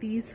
30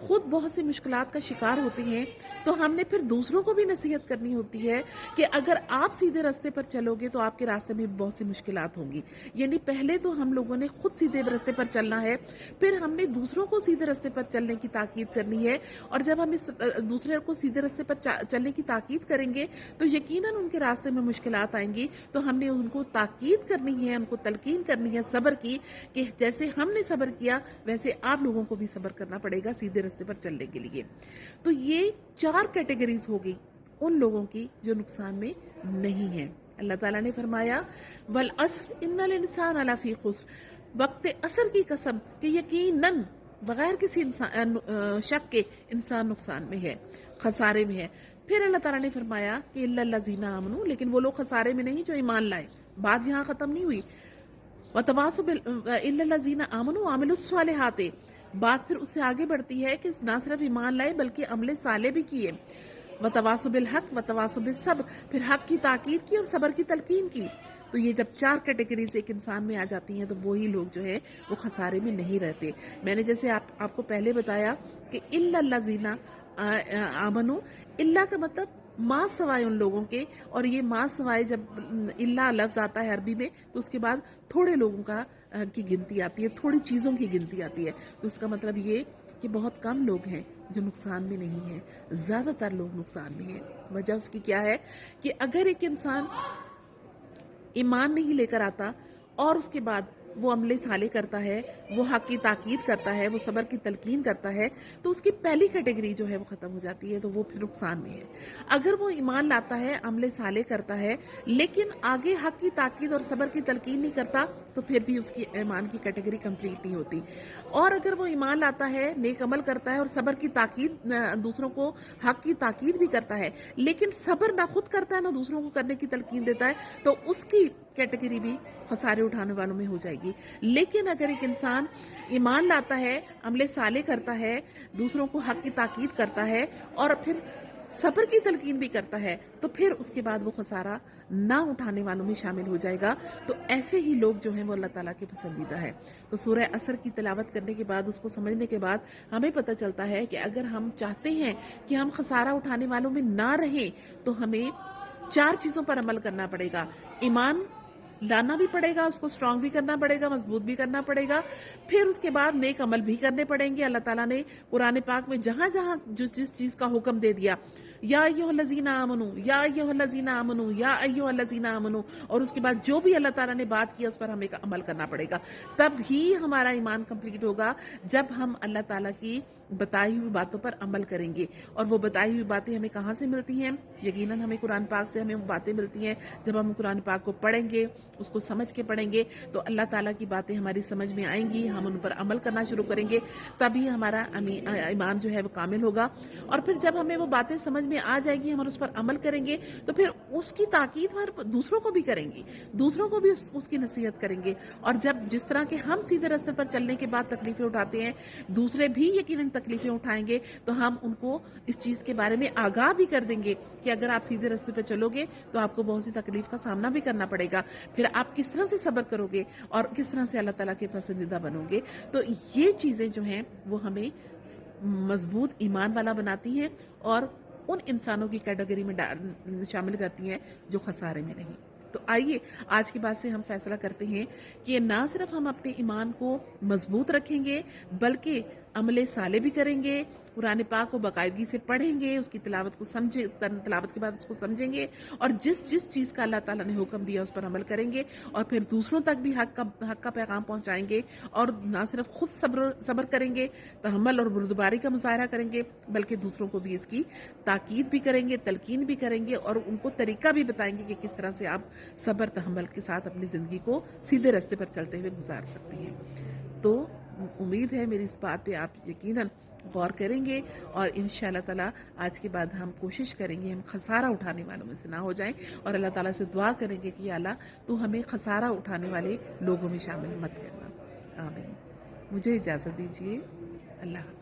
خود بہت سی مشکلات کا شکار ہوتے ہیں تو ہم نے پھر دوسروں کو بھی نصیحت کرنی ہوتی ہے کہ اگر آپ سیدھے راستے پر چلو گے تو آپ کے راستے میں بہت سی مشکلات ہوں گی. یعنی پہلے تو ہم لوگوں نے خود سیدھے راستے پر چلنا ہے، پھر ہم نے دوسروں کو سیدھے راستے پر چلنے کی تاکید کرنی ہے. اور جب ہم دوسرے کو سیدھے راستے پر چلنے کی تاکید کریں گے تو یقیناً ان کے راستے میں مشکلات آئیں گی. تو ہم نے ان کو تاکید کرنی ہے، ان کو تلقین کرنی ہے صبر کی، کہ جیسے ہم نے صبر کیا ویسے آپ لوگوں کو بھی صبر کرنا پڑے گا سیدھے راستے پر چلنے کے لیے. تو یہ 4 کیٹیگریز ہو گئی ان لوگوں کی جو نقصان میں نہیں ہیں. اللہ تعالیٰ نے فرمایا والعصر ان الانسان لفی خسر، وقت عصر کی قسم کہ یقیناً بغیر کسی شک کے انسان نقصان میں ہے، خسارے میں ہے. پھر اللہ تعالیٰ نے فرمایا کہ الا الذین آمنوا، لیکن وہ لوگ خسارے میں نہیں جو ایمان لائے. بات یہاں ختم نہیں ہوئی. وتواصوا الا الذین آمنوا وعملوا الصالحات، بات پھر اس سے آگے بڑھتی ہے کہ نہ صرف ایمان لائے بلکہ عمل صالح بھی کیے. وتواصوا بالحق وتواصوا بالصبر، پھر حق کی تاکید کی اور صبر کی تلقین کی. تو یہ جب 4 کیٹیگریز ایک انسان میں آ جاتی ہیں تو وہی لوگ جو ہے وہ خسارے میں نہیں رہتے. میں نے جیسے آپ کو پہلے بتایا کہ الا الذین آمنوا، الا کا مطلب ما سوائے ان لوگوں کے، اور یہ ما سوائے جب الا لفظ آتا ہے عربی میں تو اس کے بعد تھوڑے لوگوں کی گنتی آتی ہے، تھوڑی چیزوں کی گنتی آتی ہے. تو اس کا مطلب یہ کہ بہت کم لوگ ہیں جو نقصان میں نہیں ہیں، زیادہ تر لوگ نقصان میں ہیں. وجہ اس کی کیا ہے کہ اگر ایک انسان ایمان نہیں لے کر آتا اور اس کے بعد وہ عمل صالح کرتا ہے، وہ حق کی تاکید کرتا ہے، وہ صبر کی تلقین کرتا ہے، تو اس کی پہلی کیٹیگری جو ہے وہ ختم ہو جاتی ہے، تو وہ پھر نقصان میں ہے. اگر وہ ایمان لاتا ہے، عمل صالح کرتا ہے، لیکن آگے حق کی تاکید اور صبر کی تلقین نہیں کرتا تو پھر بھی اس کی ایمان کی کیٹیگری کمپلیٹ نہیں ہوتی. اور اگر وہ ایمان لاتا ہے، نیک عمل کرتا ہے اور صبر کی تاکید، دوسروں کو حق کی تاکید بھی کرتا ہے، لیکن صبر نہ خود کرتا ہے نہ دوسروں کو کرنے کی تلقین دیتا ہے، تو اس کی کیٹیگری بھی خسارے اٹھانے والوں میں ہو جائے گی. لیکن اگر ایک انسان ایمان لاتا ہے، عمل صالح کرتا ہے، دوسروں کو حق کی تاکید کرتا ہے اور پھر صبر کی تلقین بھی کرتا ہے، تو پھر اس کے بعد وہ خسارہ نہ اٹھانے والوں میں شامل ہو جائے گا. تو ایسے ہی لوگ جو ہیں وہ اللہ تعالیٰ کے پسندیدہ ہے. تو سورہ عصر کی تلاوت کرنے کے بعد، اس کو سمجھنے کے بعد ہمیں پتہ چلتا ہے کہ اگر ہم چاہتے ہیں کہ ہم خسارہ اٹھانے والوں میں نہ رہیں تو ہمیں 4 چیزوں پر عمل کرنا پڑے گا. ایمان لانا بھی پڑے گا، اس کو سٹرونگ بھی کرنا پڑے گا، مضبوط بھی کرنا پڑے گا. پھر اس کے بعد نیک عمل بھی کرنے پڑیں گے. اللہ تعالیٰ نے قرآن پاک میں جہاں جہاں جس چیز کا حکم دے دیا، یا ایھا الذین آمنوا، یا ایھا الذین آمنوا، یا ایھا الذین آمنوا، اور اس کے بعد جو بھی اللہ تعالیٰ نے بات کی اس پر ہمیں عمل کرنا پڑے گا. تب ہی ہمارا ایمان کمپلیٹ ہوگا جب ہم اللہ تعالیٰ کی بتائی ہوئی باتوں پر عمل کریں گے. اور وہ بتائی ہوئی باتیں ہمیں کہاں سے ملتی ہیں؟ یقیناً ہمیں قرآن پاک سے ہمیں وہ باتیں ملتی ہیں. جب ہم قرآن پاک کو پڑھیں گے، اس کو سمجھ کے پڑھیں گے، تو اللہ تعالیٰ کی باتیں ہماری سمجھ میں آئیں گی، ہم ان پر عمل کرنا شروع کریں گے، تبھی ہمارا ایمان جو ہے وہ کامل ہوگا. اور پھر جب ہمیں وہ باتیں سمجھ میں آ جائیں گی، ہم اس پر عمل کریں گے، تو پھر اس کی تاکید دوسروں کو بھی کریں گے، دوسروں کو بھی اس کی نصیحت کریں گے. اور جب جس طرح کے ہم سیدھے راستے پر چلنے کے بعد تکلیفیں اٹھاتے ہیں، دوسرے بھی یقیناً تکلیفیں اٹھائیں گے، تو ہم ان کو اس چیز کے بارے میں آگاہ بھی کر دیں گے کہ اگر آپ سیدھے راستے پہ چلو گے تو آپ کو بہت سی تکلیف کا سامنا بھی کرنا پڑے گا. پھر آپ کس طرح سے صبر کرو گے اور کس طرح سے اللہ تعالیٰ کے پسندیدہ بنو گے. تو یہ چیزیں جو ہیں وہ ہمیں مضبوط ایمان والا بناتی ہیں اور ان انسانوں کی کیٹیگری میں شامل کرتی ہیں جو خسارے میں نہیں. تو آئیے آج کی بات سے ہم فیصلہ کرتے ہیں کہ نہ صرف ہم اپنے ایمان کو مضبوط رکھیں گے بلکہ عمل صالح بھی کریں گے، قرآن پاک کو باقاعدگی سے پڑھیں گے، اس کی تلاوت کو تلاوت کے بعد اس کو سمجھیں گے، اور جس چیز کا اللہ تعالیٰ نے حکم دیا اس پر عمل کریں گے، اور پھر دوسروں تک بھی حق کا پیغام پہنچائیں گے. اور نہ صرف خود صبر کریں گے، تحمل اور بردباری کا مظاہرہ کریں گے، بلکہ دوسروں کو بھی اس کی تاکید بھی کریں گے، تلقین بھی کریں گے، اور ان کو طریقہ بھی بتائیں گے کہ کس طرح سے آپ صبر تحمل کے ساتھ اپنی زندگی کو سیدھے راستے پر چلتے ہوئے گزار سکتے ہیں. تو امید ہے میری اس بات پہ آپ یقیناً غور کریں گے، اور انشاءاللہ تعالیٰ آج کے بعد ہم کوشش کریں گے ہم خسارہ اٹھانے والوں میں سے نہ ہو جائیں، اور اللہ تعالیٰ سے دعا کریں گے کہ یا اللہ تو ہمیں خسارہ اٹھانے والے لوگوں میں شامل مت کرنا. آمین. مجھے اجازت دیجیے. اللہ حافظ.